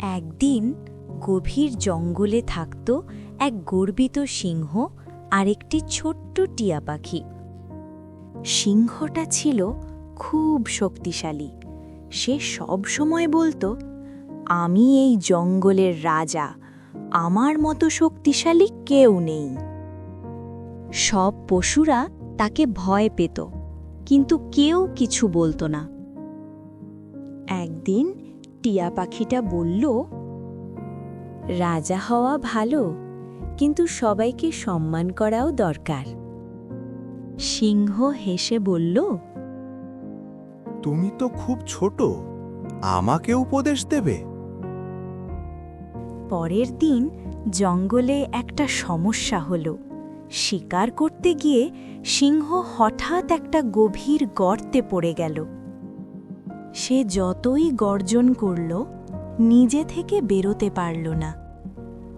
একদিন গভীর জঙ্গলে থাকত এক গর্বিত সিংহ আর একটি ছোট্ট টিয়া পাখি। সিংহটা ছিল খুব শক্তিশালী। সে সব সময় বলতো, আমি এই জঙ্গলের রাজা, আমার মতো শক্তিশালী কেউ নেই। সব পশুরা তাকে ভয় পেত, কিন্তু কেউ কিছু বলতো না। একদিন টিয়া পাখিটা বলল, রাজা হওয়া ভালো, কিন্তু সবাইকে সম্মান করাও দরকার। সিংহ হেসে বলল, তুমি তো খুব ছোট, আমাকে উপদেশ দেবে? পরের দিন জঙ্গলে একটা সমস্যা হলো। শিকার করতে গিয়ে সিংহ হঠাৎ একটা গভীর গর্তে পড়ে গেল। সে যতই গর্জন করল, নিজে থেকে বেরোতে পারল না।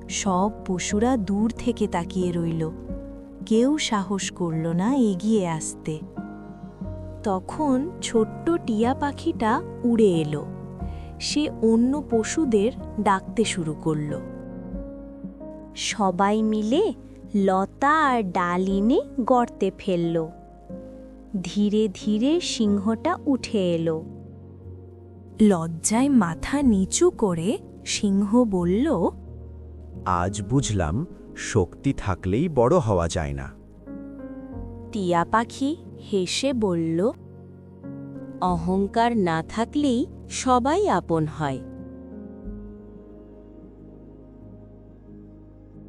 সব পশুরা দূর থেকে তাকিয়ে রইল, কেউ সাহস করল না এগিয়ে আসতে। তখন ছোট্ট টিয়া পাখিটা উড়ে এলো। সে অন্য পশুদের ডাকতে শুরু করল। সবাই মিলে লতা আর ডাল এনে গর্তে ফেলল। ধীরে ধীরে সিংহটা উঠে এলো। লজ্জায় মাথা নিচু করে সিংহ বলল, আজ বুঝলাম, শক্তি থাকলেই বড় হওয়া যায় না। টিয়া পাখি হেসে বলল, অহংকার না থাকলেই সবাই আপন হয়।